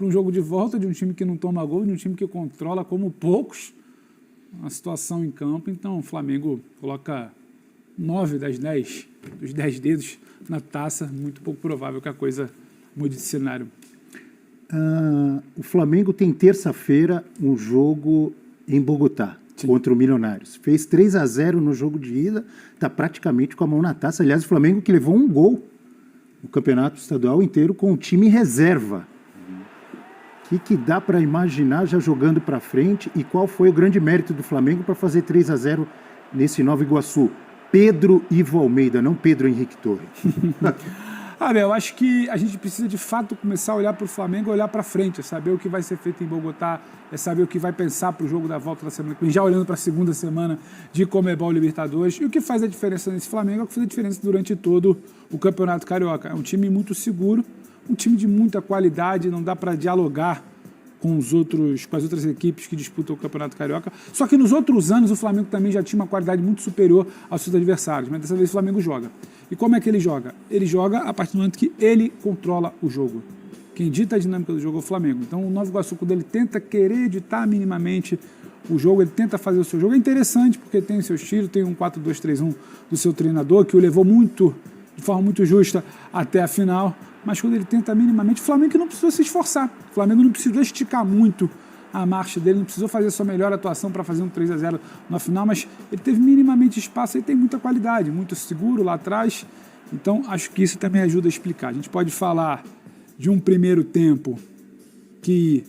para um jogo de volta de um time que não toma gol, de um time que controla como poucos a situação em campo. Então, o Flamengo coloca 9 das 10, dos 10 dedos na taça. Muito pouco provável que a coisa mude de cenário. O Flamengo tem terça-feira um jogo em Bogotá. Sim. Contra o Milionários. Fez 3-0 no jogo de ida, está praticamente com a mão na taça. Aliás, o Flamengo que levou um gol no campeonato estadual inteiro com o time reserva. O que dá para imaginar já jogando para frente e qual foi o grande mérito do Flamengo para fazer 3-0 nesse Nova Iguaçu? Pedro Ivo Almeida, não Pedro Henrique Torres. Abel, eu acho que a gente precisa de fato começar a olhar para o Flamengo e olhar para frente, saber o que vai ser feito em Bogotá, saber o que vai pensar para o jogo da volta da semana que vem, já olhando para a segunda semana de Conmebol Libertadores. E o que faz a diferença nesse Flamengo é o que faz a diferença durante todo o Campeonato Carioca. É um time muito seguro, um time de muita qualidade, não dá para dialogar com as outras equipes que disputam o Campeonato Carioca. Só que nos outros anos o Flamengo também já tinha uma qualidade muito superior aos seus adversários, mas dessa vez o Flamengo joga. E como é que ele joga? Ele joga a partir do momento que ele controla o jogo. Quem dita a dinâmica do jogo é o Flamengo. Então o Nova Iguaçu, quando ele tenta querer editar minimamente o jogo, ele tenta fazer o seu jogo. É interessante porque tem o seu estilo, tem um 4-2-3-1 do seu treinador, que o levou de forma muito justa até a final. Mas quando ele tenta minimamente, o Flamengo não precisou se esforçar. O Flamengo não precisou esticar muito a marcha dele, não precisou fazer a sua melhor atuação para fazer um 3-0 na final, mas ele teve minimamente espaço e tem muita qualidade, muito seguro lá atrás. Então, acho que isso também ajuda a explicar. A gente pode falar de um primeiro tempo que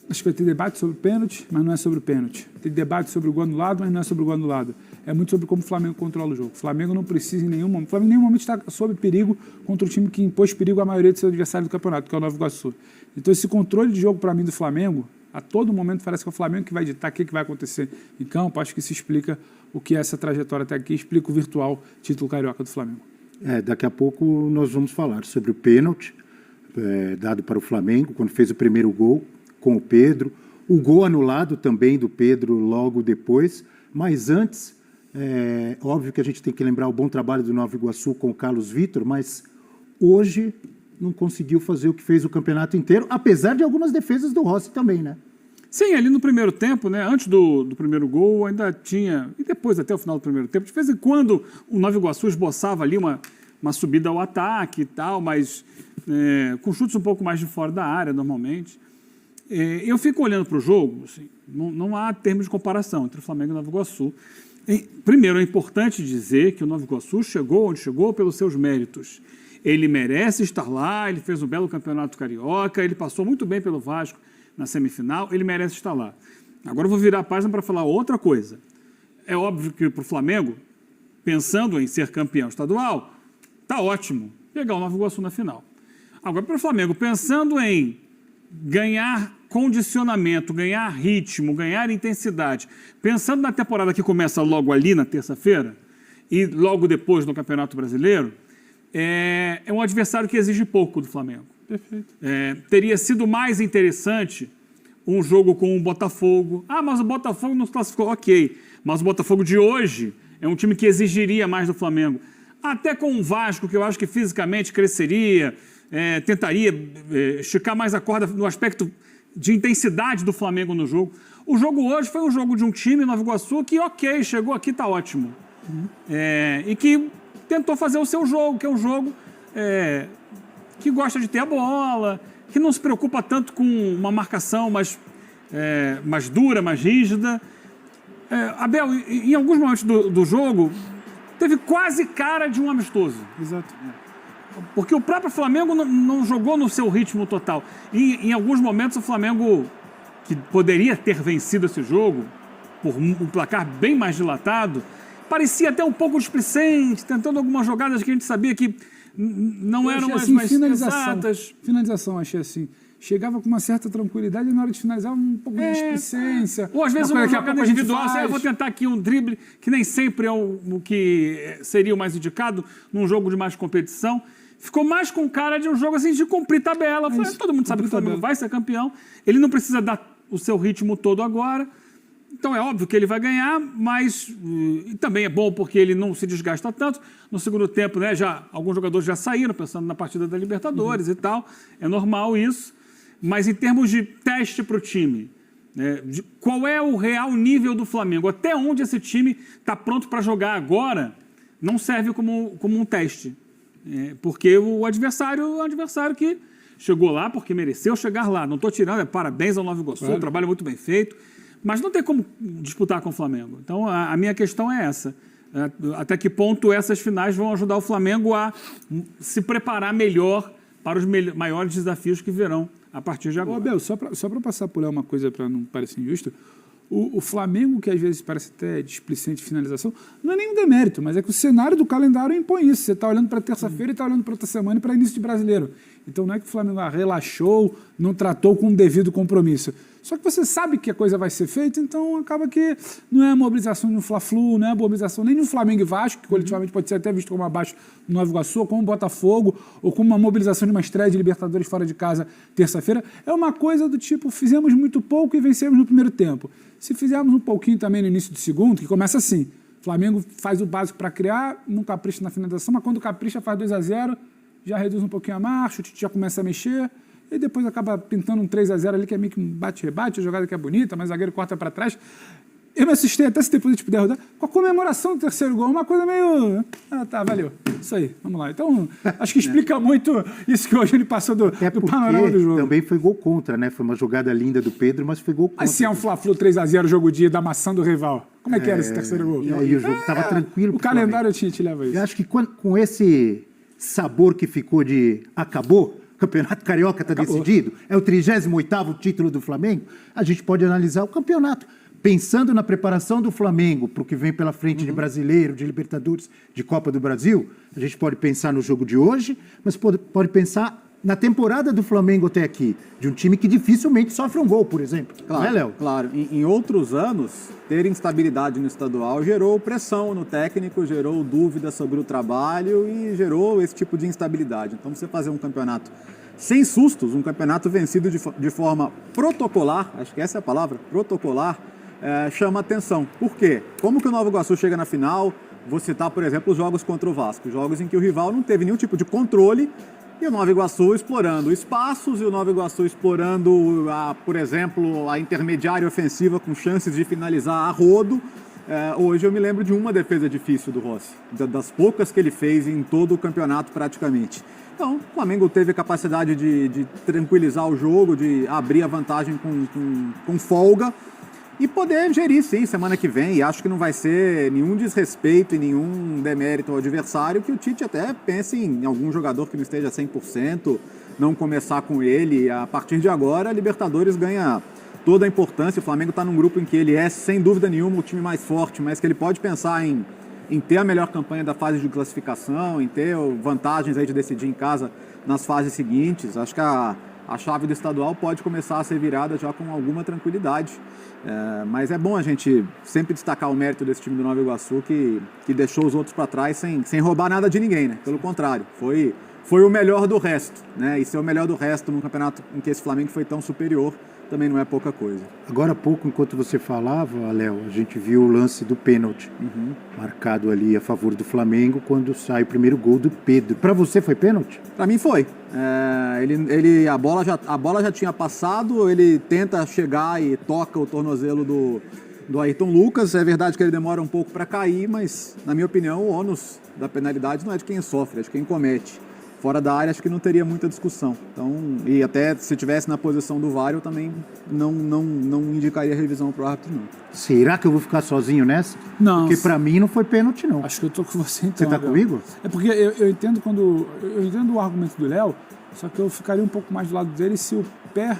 acho que vai ter debate sobre o pênalti, mas não é sobre o pênalti. Tem debate sobre o gol anulado, mas não é sobre o gol anulado. É muito sobre como o Flamengo controla o jogo. O Flamengo não precisa em nenhum momento. O Flamengo em nenhum momento está sob perigo contra o time que impôs perigo à maioria de seus adversários do campeonato, que é o Nova Iguaçu. Então esse controle de jogo para mim do Flamengo, a todo momento parece que é o Flamengo que vai ditar o que vai acontecer em campo. Acho que isso explica o que é essa trajetória até aqui, explica o virtual título carioca do Flamengo. Daqui a pouco nós vamos falar sobre o pênalti dado para o Flamengo, quando fez o primeiro gol com o Pedro, o gol anulado também do Pedro logo depois, mas antes... óbvio que a gente tem que lembrar o bom trabalho do Nova Iguaçu com o Carlos Vitor, mas hoje não conseguiu fazer o que fez o campeonato inteiro, apesar de algumas defesas do Rossi também, né? Sim, ali no primeiro tempo, né, antes do primeiro gol, ainda tinha, e depois até o final do primeiro tempo, de vez em quando o Nova Iguaçu esboçava ali uma subida ao ataque e tal, mas com chutes um pouco mais de fora da área, normalmente. Eu fico olhando para o jogo, assim, não há termo de comparação entre o Flamengo e o Nova Iguaçu. Primeiro, é importante dizer que o Nova Iguaçu chegou onde chegou pelos seus méritos. Ele merece estar lá, ele fez um belo campeonato carioca, ele passou muito bem pelo Vasco na semifinal, ele merece estar lá. Agora eu vou virar a página para falar outra coisa. É óbvio que para o Flamengo, pensando em ser campeão estadual, está ótimo pegar o Nova Iguaçu na final. Agora para o Flamengo, pensando em ganhar condicionamento, ganhar ritmo, ganhar intensidade, pensando na temporada que começa logo ali na terça-feira e logo depois no Campeonato Brasileiro, é um adversário que exige pouco do Flamengo. Perfeito. Teria sido mais interessante um jogo com o Botafogo. Mas o Botafogo não se classificou. Ok, mas o Botafogo de hoje é um time que exigiria mais do Flamengo. Até com o Vasco, que eu acho que fisicamente cresceria, tentaria esticar mais a corda no aspecto de intensidade do Flamengo no jogo. O jogo hoje foi um jogo de um time, Nova Iguaçu, que ok, chegou aqui, está ótimo. E que tentou fazer o seu jogo, que é um jogo que gosta de ter a bola, que não se preocupa tanto com uma marcação mais dura, mais rígida. Abel, em alguns momentos do jogo, teve quase cara de um amistoso. Exato. Porque o próprio Flamengo não jogou no seu ritmo total. E em alguns momentos o Flamengo, que poderia ter vencido esse jogo, por um placar bem mais dilatado, parecia até um pouco displicente, tentando algumas jogadas que a gente sabia que não eram as mais exatas. Finalização, achei assim. Chegava com uma certa tranquilidade e na hora de finalizar um pouco de displicência. Ou às vezes uma jogada individual, eu vou tentar aqui um drible, que nem sempre é o que seria o mais indicado num jogo de mais competição. Ficou mais com cara de um jogo assim de cumprir tabela. Todo mundo sabe que o Flamengo vai ser campeão. Ele não precisa dar o seu ritmo todo agora. Então é óbvio que ele vai ganhar, mas também é bom porque ele não se desgasta tanto. No segundo tempo, né, alguns jogadores já saíram pensando na partida da Libertadores e tal. É normal isso. mas em termos de teste para o time, né, qual é o real nível do Flamengo? Até onde esse time está pronto para jogar agora não serve como um teste. Porque o adversário é um adversário que chegou lá porque mereceu chegar lá. Não estou tirando, parabéns ao Nova Iguaçu, claro. Trabalho muito bem feito, mas não tem como disputar com o Flamengo. Então, a minha questão é essa. Até que ponto essas finais vão ajudar o Flamengo a se preparar melhor para os maiores desafios que virão a partir de agora. Ô, Abel, só para passar por lá uma coisa para não parecer injusto, o Flamengo, que às vezes parece até displicente de finalização, não é nenhum demérito, mas é que o cenário do calendário impõe isso. Você está olhando para terça-feira e está olhando para outra semana e para início de Brasileiro. Então não é que o Flamengo relaxou, não tratou com o devido compromisso. Só que você sabe que a coisa vai ser feita, então acaba que não é a mobilização de um Fla-Flu, não é a mobilização nem de um Flamengo e Vasco, que coletivamente pode ser até visto como abaixo do Nova Iguaçu, ou como Botafogo, ou como uma mobilização de uma estreia de Libertadores fora de casa terça-feira. É uma coisa do tipo, fizemos muito pouco e vencemos no primeiro tempo. Se fizermos um pouquinho também no início do segundo, que começa assim, o Flamengo faz o básico para criar, não capricha na finalização, mas quando capricha faz 2-0, já reduz um pouquinho a marcha, o Tite já começa a mexer, e depois acaba pintando um 3-0 ali, que é meio que um bate-rebate, a jogada que é bonita, mas o zagueiro corta para trás. Eu me assustei até se depois de derrotar, com a comemoração do terceiro gol, uma coisa meio... tá, valeu. Isso aí, vamos lá. Então, acho que explica muito isso que hoje ele passou do panorama do jogo. Também foi gol contra, né? Foi uma jogada linda do Pedro, mas foi gol contra. Mas se é um Fla-Flu 3-0 jogo dia da maçã do rival, como é que era esse terceiro gol? E aí o jogo estava tranquilo. O calendário te leva a isso. Eu acho que com esse sabor que ficou de acabou, o Campeonato Carioca está decidido, é o 38º título do Flamengo, a gente pode analisar o campeonato. Pensando na preparação do Flamengo para o que vem pela frente de Brasileiro, de Libertadores, de Copa do Brasil, a gente pode pensar no jogo de hoje, mas pode pensar na temporada do Flamengo até aqui, de um time que dificilmente sofre um gol, por exemplo. Claro, não é, Léo? Claro. Em outros anos, ter instabilidade no estadual gerou pressão no técnico, gerou dúvida sobre o trabalho e gerou esse tipo de instabilidade. Então, você fazer um campeonato sem sustos, um campeonato vencido de forma protocolar, acho que essa é a palavra, protocolar, chama atenção. Por quê? Como que o Nova Iguaçu chega na final? Vou citar, por exemplo, os jogos contra o Vasco. Jogos em que o rival não teve nenhum tipo de controle e o Nova Iguaçu explorando espaços e o Nova Iguaçu explorando, por exemplo, a intermediária ofensiva com chances de finalizar a rodo. Hoje eu me lembro de uma defesa difícil do Rossi, das poucas que ele fez em todo o campeonato praticamente. Então, o Flamengo teve a capacidade de tranquilizar o jogo, de abrir a vantagem com folga, e poder gerir, sim, semana que vem. E acho que não vai ser nenhum desrespeito e nenhum demérito ao adversário, que o Tite até pense em algum jogador que não esteja 100%, não começar com ele. A partir de agora, a Libertadores ganha toda a importância. O Flamengo está num grupo em que ele é, sem dúvida nenhuma, o time mais forte, mas que ele pode pensar em ter a melhor campanha da fase de classificação, em ter vantagens aí de decidir em casa nas fases seguintes. Acho que a chave do estadual pode começar a ser virada já com alguma tranquilidade. Mas é bom a gente sempre destacar o mérito desse time do Nova Iguaçu, que deixou os outros para trás sem roubar nada de ninguém, né? Pelo contrário, foi o melhor do resto, né? E ser o melhor do resto num campeonato em que esse Flamengo foi tão superior também não é pouca coisa. Agora há pouco, enquanto você falava, Léo, a gente viu o lance do pênalti marcado ali a favor do Flamengo quando sai o primeiro gol do Pedro. Para você foi pênalti? Para mim foi. A bola já tinha passado, ele tenta chegar e toca o tornozelo do Ayrton Lucas. É verdade que ele demora um pouco para cair, mas, na minha opinião, o ônus da penalidade não é de quem sofre, é de quem comete. Fora da área, acho que não teria muita discussão. Então, e até se tivesse na posição do VAR, eu também não indicaria revisão para o árbitro, não. Será que eu vou ficar sozinho nessa? Não. Porque para mim não foi pênalti, não. Acho que eu tô com você, então. Você tá comigo? É porque eu entendo eu entendo o argumento do Léo, só que eu ficaria um pouco mais do lado dele se o pé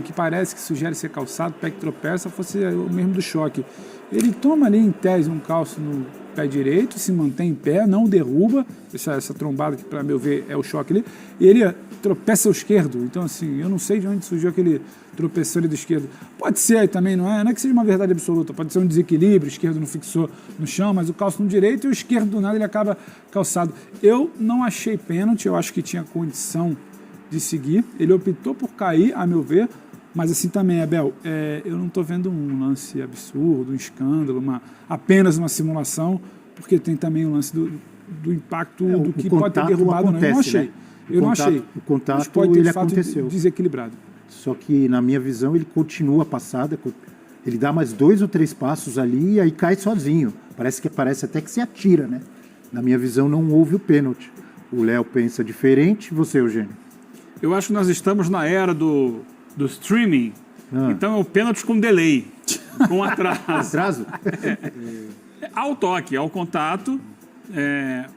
que parece que sugere ser calçado, o pé que tropeça, fosse o mesmo do choque. Ele toma ali em tese um calço no pé direito, se mantém em pé, não derruba, essa trombada que, para meu ver, é o choque ali, e ele tropeça ao esquerdo. Então, assim, eu não sei de onde surgiu aquele tropeçou ali do esquerdo. Pode ser aí também, não é que seja uma verdade absoluta, pode ser um desequilíbrio, o esquerdo não fixou no chão, mas o calço no direito e o esquerdo do nada ele acaba calçado. Eu não achei pênalti, eu acho que tinha condição de seguir, ele optou por cair, a meu ver, mas assim também, Abel, eu não estou vendo um lance absurdo, um escândalo, apenas uma simulação, porque tem também o lance do impacto do que pode ter derrubado, acontece, não. Eu não achei. Né? Eu não achei. O contato, Mas pode ter, ele de fato, aconteceu. desequilibrado. Só que, na minha visão, ele continua a passada, ele dá mais 2 ou 3 passos ali e aí cai sozinho. Parece até que se atira, né? Na minha visão, não houve o pênalti. O Léo pensa diferente. Você, Eugênio? Eu acho que nós estamos na era do streaming. Então é o pênalti com delay, com atraso. Atraso? Ao toque, ao contato,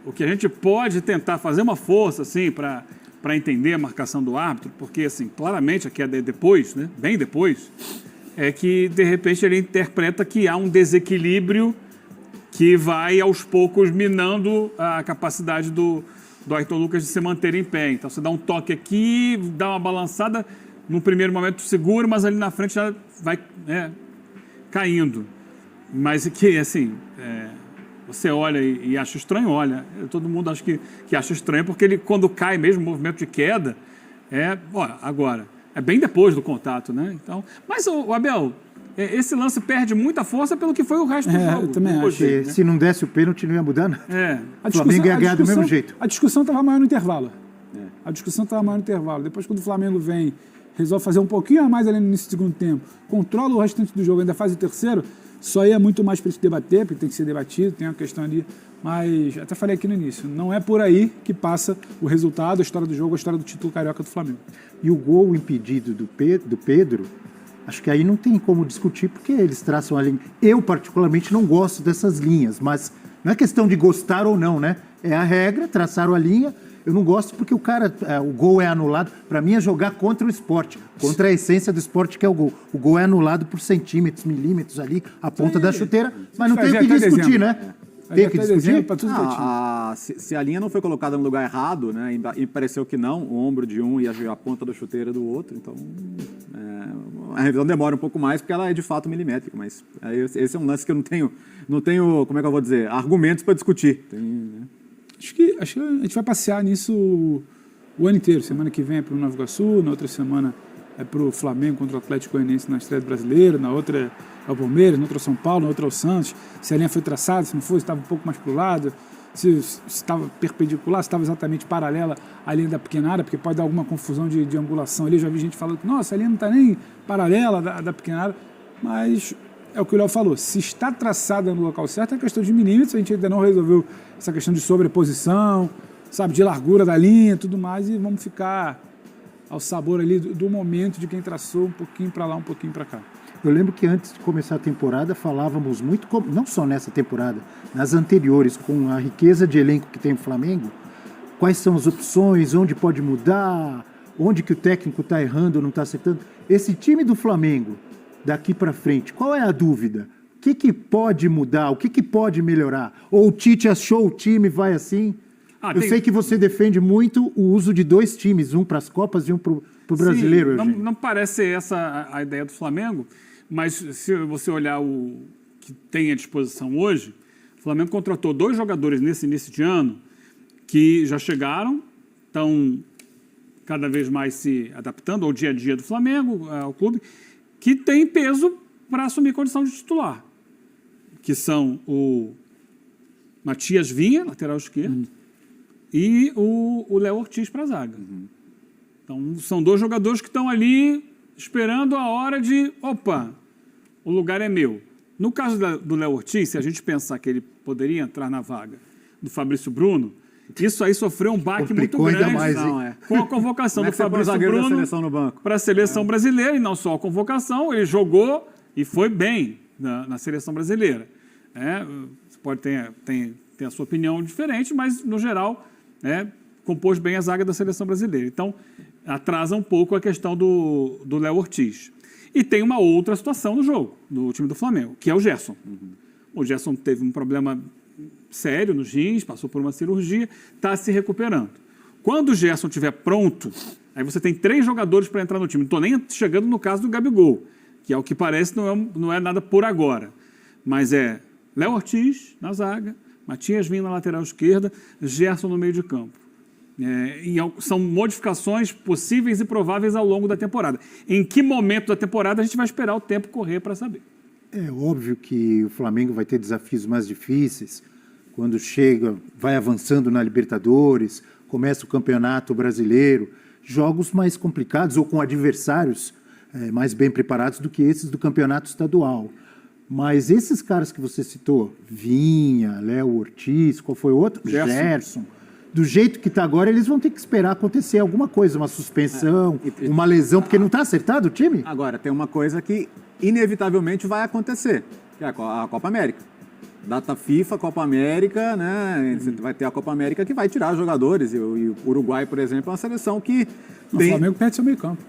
o que a gente pode tentar fazer uma força assim para entender a marcação do árbitro, porque assim, claramente aqui é depois, né, bem depois, é que de repente ele interpreta que há um desequilíbrio que vai aos poucos minando a capacidade do Ayrton Lucas de se manter em pé. Então você dá um toque aqui, dá uma balançada, no primeiro momento seguro, mas ali na frente já vai caindo. Mas que, assim, você olha e acha estranho, olha, todo mundo acha que acha estranho, porque ele, quando cai mesmo, o movimento de queda, agora, é bem depois do contato, né? Então, mas, o Abel, esse lance perde muita força pelo que foi o resto do jogo. Eu também acho. Né? Se não desse o pênalti, não ia mudar nada. O Flamengo ia ganhar do mesmo jeito. A discussão estava maior no intervalo. A discussão estava maior no intervalo. Depois, quando o Flamengo vem, resolve fazer um pouquinho a mais ali no início do segundo tempo, controla o restante do jogo, ainda faz o terceiro, só aí é muito mais para se debater, porque tem que ser debatido, tem uma questão ali. Mas, até falei aqui no início, não é por aí que passa o resultado, a história do jogo, a história do título carioca do Flamengo. E o gol impedido do Pedro, acho que aí não tem como discutir, porque eles traçam a linha. Eu, particularmente, não gosto dessas linhas, mas não é questão de gostar ou não, né? É a regra, traçaram a linha. Eu não gosto porque o gol é anulado. Para mim é jogar contra o esporte, contra a essência do esporte que é o gol. O gol é anulado por centímetros, milímetros ali, a ponta da chuteira, mas não tem o que discutir, né? Tem que discutir? Se a linha não foi colocada no lugar errado, né, e pareceu que não, o ombro de um e a ponta da chuteira do outro, então a revisão demora um pouco mais porque ela é de fato milimétrica, mas esse é um lance que eu não tenho, como é que eu vou dizer, argumentos para discutir. Né? Acho que a gente vai passear nisso o ano inteiro. Semana que vem é para o Nova Iguaçu, na outra semana é para o Flamengo contra o Atlético Goianiense na estreia do Brasileiro, na outra é o Palmeiras, na outra é o São Paulo, na outra é o Santos. Se a linha foi traçada, se não foi, se estava um pouco mais para o lado, se estava perpendicular, se estava exatamente paralela à linha da pequena área, porque pode dar alguma confusão de angulação ali. Eu já vi gente falando que, nossa, a linha não está nem paralela da pequena área, mas é o que o Léo falou, se está traçada no local certo, é questão de milímetros, a gente ainda não resolveu essa questão de sobreposição, sabe, de largura da linha e tudo mais, e vamos ficar ao sabor ali do momento de quem traçou um pouquinho para lá, um pouquinho para cá. Eu lembro que antes de começar a temporada falávamos muito, não só nessa temporada, nas anteriores, com a riqueza de elenco que tem o Flamengo, quais são as opções, onde pode mudar, onde que o técnico está errando ou não está acertando. Esse time do Flamengo, daqui para frente, qual é a dúvida? O que pode mudar? O que pode melhorar? Ou o Tite achou o time, vai assim? Eu sei que você defende muito o uso de 2 times, um para as Copas e um para o Brasileiro. Não parece ser essa a ideia do Flamengo, mas se você olhar o que tem à disposição hoje, o Flamengo contratou 2 jogadores nesse início de ano que já chegaram, estão cada vez mais se adaptando ao dia a dia do Flamengo, ao clube, que tem peso para assumir condição de titular, que são o Matias Vinha, lateral esquerdo, e o Léo Ortiz para a zaga. Então, são 2 jogadores que estão ali esperando a hora de, opa, o lugar é meu. No caso do Léo Ortiz, se a gente pensar que ele poderia entrar na vaga do Fabrício Bruno, isso aí sofreu um baque muito grande com a convocação do Fabrício Bruno para a seleção brasileira, e não só a convocação, ele jogou e foi bem na seleção brasileira. Você pode ter a sua opinião diferente, mas, no geral, compôs bem a zaga da seleção brasileira. Então, atrasa um pouco a questão do Léo Ortiz. E tem uma outra situação no jogo, no time do Flamengo, que é o Gerson. O Gerson teve um problema sério nos rins, passou por uma cirurgia, está se recuperando. Quando o Gerson estiver pronto, aí você tem 3 jogadores para entrar no time. Não estou nem chegando no caso do Gabigol, que ao que parece não é nada por agora. Mas é Léo Ortiz na zaga, Matias Vinha na lateral esquerda, Gerson no meio de campo. E são modificações possíveis e prováveis ao longo da temporada. Em que momento da temporada a gente vai esperar o tempo correr para saber? É óbvio que o Flamengo vai ter desafios mais difíceis quando chega, vai avançando na Libertadores, começa o Campeonato Brasileiro, jogos mais complicados ou com adversários mais bem preparados do que esses do Campeonato Estadual. Mas esses caras que você citou, Vinha, Léo Ortiz, qual foi o outro? Gerson. Do jeito que está agora, eles vão ter que esperar acontecer alguma coisa, uma suspensão, uma lesão, porque não está acertado o time? Agora, tem uma coisa que inevitavelmente vai acontecer, que é a Copa América. Data FIFA, Copa América, né? Você vai ter a Copa América que vai tirar jogadores. E o Uruguai, por exemplo, é uma seleção que O Flamengo perde seu meio campo.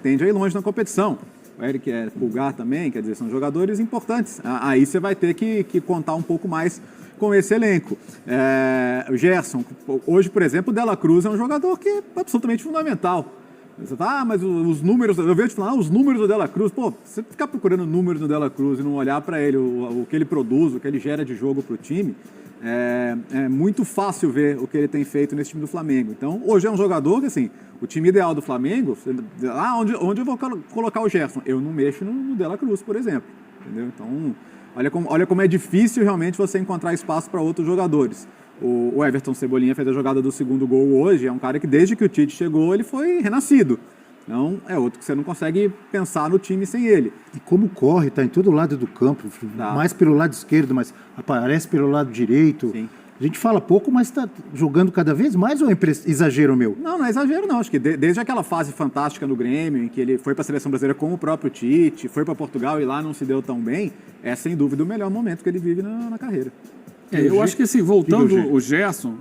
tende a ir longe na competição. O Eric Pulgar também, quer dizer, são jogadores importantes. Aí você vai ter que contar um pouco mais com esse elenco. O Gerson, hoje, por exemplo, o Dela Cruz é um jogador que é absolutamente fundamental. Você fala, mas os números, eu vejo te falar, os números do Dela Cruz, você ficar procurando números do Dela Cruz e não olhar para ele, o que ele produz, o que ele gera de jogo para o time, é muito fácil ver o que ele tem feito nesse time do Flamengo. Então, hoje é um jogador que, assim, o time ideal do Flamengo, onde eu vou colocar o Gerson? Eu não mexo no Dela Cruz, por exemplo. Entendeu? Então, olha como é difícil realmente você encontrar espaço para outros jogadores. O Everton Cebolinha fez a jogada do segundo gol hoje, é um cara que desde que o Tite chegou, ele foi renascido. Então, é outro que você não consegue pensar no time sem ele. E como corre, está em todo lado do campo, mais pelo lado esquerdo, mas aparece pelo lado direito. Sim. A gente fala pouco, mas está jogando cada vez mais ou é exagero meu? Não é exagero não. Acho que desde aquela fase fantástica no Grêmio, em que ele foi para a Seleção Brasileira com o próprio Tite, foi para Portugal e lá não se deu tão bem, é sem dúvida o melhor momento que ele vive na carreira. Eu acho que, assim, voltando o Gerson,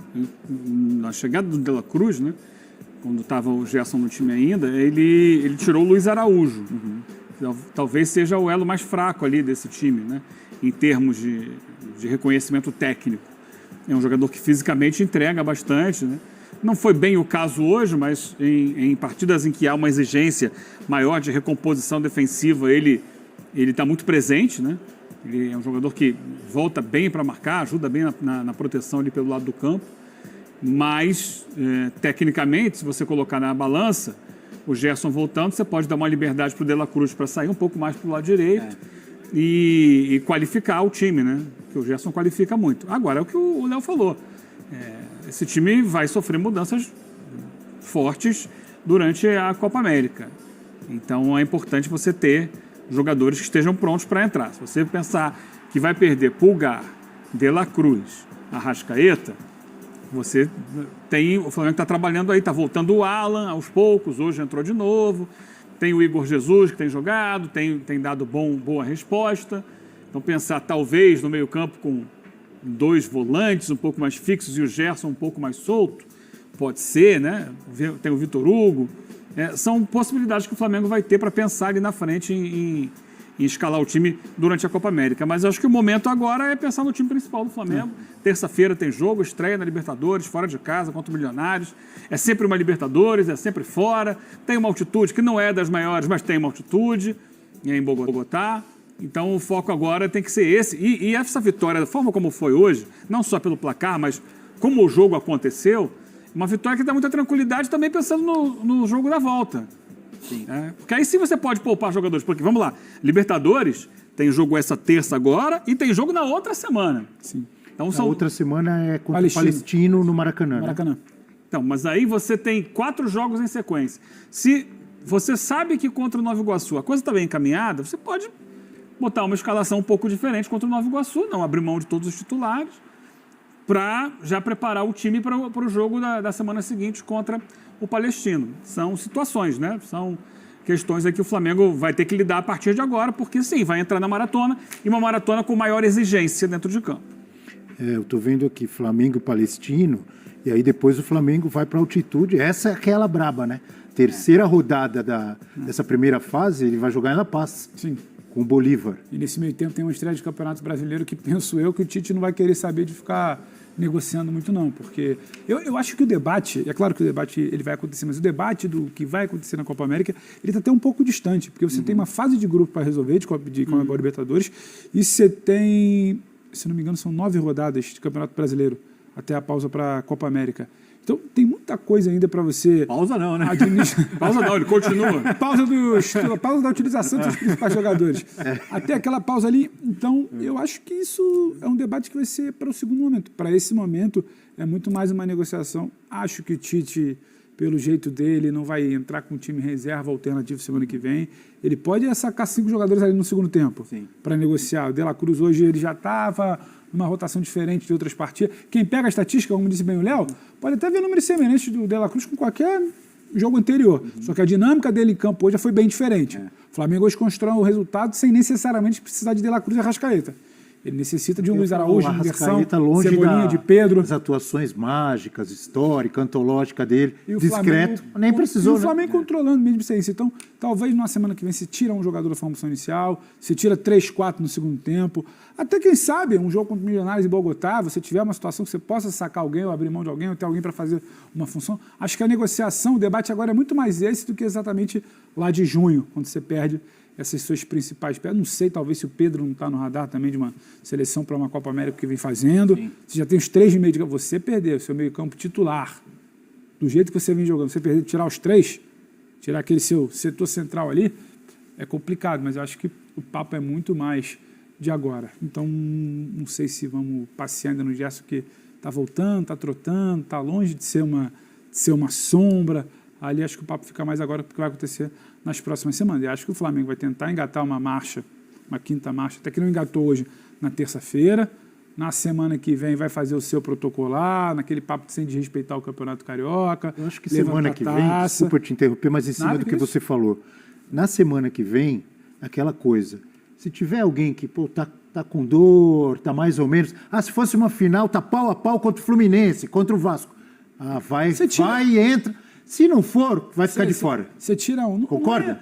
na chegada do De La Cruz, né, quando estava o Gerson no time ainda, ele tirou o Luiz Araújo. Talvez seja o elo mais fraco ali desse time, né, em termos de reconhecimento técnico. É um jogador que fisicamente entrega bastante, né? Não foi bem o caso hoje, mas em partidas em que há uma exigência maior de recomposição defensiva, ele está muito presente, né? Ele é um jogador que volta bem para marcar, ajuda bem na proteção ali pelo lado do campo. Mas, tecnicamente, se você colocar na balança, o Gerson voltando, você pode dar uma liberdade para o De La Cruz para sair um pouco mais para o lado direito e qualificar o time, né? Que o Gerson qualifica muito. Agora, é o que o Léo falou. Esse time vai sofrer mudanças fortes durante a Copa América. Então, é importante você ter jogadores que estejam prontos para entrar. Se você pensar que vai perder Pulgar, De La Cruz, Arrascaeta, você tem... O Flamengo está trabalhando aí, está voltando o Alan aos poucos, hoje entrou de novo. Tem o Igor Jesus, que tem jogado, tem dado boa resposta. Então, pensar talvez no meio-campo com 2 volantes um pouco mais fixos e o Gerson um pouco mais solto, pode ser, né? Tem o Vitor Hugo. São possibilidades que o Flamengo vai ter para pensar ali na frente em escalar o time durante a Copa América. Mas acho que o momento agora é pensar no time principal do Flamengo. Terça-feira tem jogo, estreia na Libertadores, fora de casa, contra o Milionários. É sempre uma Libertadores, é sempre fora. Tem uma altitude que não é das maiores, mas tem uma altitude em Bogotá. Então o foco agora tem que ser esse. E essa vitória, da forma como foi hoje, não só pelo placar, mas como o jogo aconteceu, uma vitória que dá muita tranquilidade também pensando no jogo da volta. Sim. Porque aí sim você pode poupar jogadores. Porque, vamos lá, Libertadores tem jogo essa terça agora e tem jogo na outra semana. Sim. Então, outra semana é contra o Palestino no Maracanã. Maracanã. Então, mas aí você tem 4 jogos em sequência. Se você sabe que contra o Nova Iguaçu a coisa está bem encaminhada, você pode botar uma escalação um pouco diferente contra o Nova Iguaçu, não abrir mão de todos os titulares, para já preparar o time para o jogo da semana seguinte contra o Palestino. São situações, né? São questões aí que o Flamengo vai ter que lidar a partir de agora, porque sim, vai entrar na maratona, e uma maratona com maior exigência dentro de campo. Eu estou vendo aqui Flamengo e Palestino, e aí depois o Flamengo vai para altitude. Essa é aquela braba, né? Terceira rodada dessa primeira fase, ele vai jogar em La Paz. Sim. Com o Bolívar. E nesse meio tempo tem uma estreia de Campeonato Brasileiro que penso eu que o Tite não vai querer saber de ficar negociando muito não, porque eu acho que o debate, é claro que o debate ele vai acontecer, mas o debate do que vai acontecer na Copa América, ele está até um pouco distante, porque você tem uma fase de grupo para resolver de Conmebol Libertadores e você tem, se não me engano, são 9 rodadas de Campeonato Brasileiro até a pausa para a Copa América. Então tem muita coisa ainda para você Pausa não, né? administrar. Pausa não, ele continua. Pausa da utilização dos principais jogadores. Até aquela pausa ali. Então, eu acho que isso é um debate que vai ser para o segundo momento. Para esse momento, é muito mais uma negociação. Acho que o Tite, pelo jeito dele, não vai entrar com um time reserva alternativo semana que vem. Ele pode sacar 5 jogadores ali no segundo tempo para negociar. O De La Cruz hoje ele já estava numa rotação diferente de outras partidas. Quem pega a estatística, como disse bem o Léo, pode até ver números semelhantes do De La Cruz com qualquer jogo anterior. Só que a dinâmica dele em campo hoje já foi bem diferente. O Flamengo hoje constrói o resultado sem necessariamente precisar de La Cruz e Arrascaeta. Ele necessita de um Luiz Araújo, de inversão, Cebolinha, de Pedro. As atuações mágicas, histórica, antológica dele, E o discreto. Flamengo, Nem precisou, e o Flamengo controlando mesmo isso. Então, talvez na semana que vem se tira um jogador da formação inicial, se tira 3, 4 no segundo tempo. Até quem sabe, um jogo contra o Milionários em Bogotá, você tiver uma situação que você possa sacar alguém, ou abrir mão de alguém, ou ter alguém para fazer uma função. Acho que a negociação, o debate agora é muito mais esse do que exatamente lá de junho, quando você perde essas suas principais peças. Não sei, talvez se o Pedro não está no radar também de uma seleção para uma Copa América que vem fazendo. Você já tem os 3 de meio de campo. Você perder o seu meio campo titular, do jeito que você vem jogando, você perder, tirar os 3, tirar aquele seu setor central ali, é complicado, mas eu acho que o papo é muito mais de agora. Então, não sei se vamos passear ainda no Gerson, que está voltando, está trotando, está longe de ser uma sombra. Ali acho que o papo fica mais agora porque vai acontecer nas próximas semanas. E acho que o Flamengo vai tentar engatar uma marcha, uma quinta marcha, até que não engatou hoje na terça-feira. Na semana que vem vai fazer o seu protocolar, naquele papo sem desrespeitar o Campeonato Carioca. Eu acho que semana que vem, desculpa te interromper, mas em cima do que você falou. Na semana que vem, aquela coisa, se tiver alguém que tá com dor, tá mais ou menos... se fosse uma final, tá pau a pau contra o Fluminense, contra o Vasco. Vai e entra. Se não for, vai ficar de fora. Você tira um. Concorda?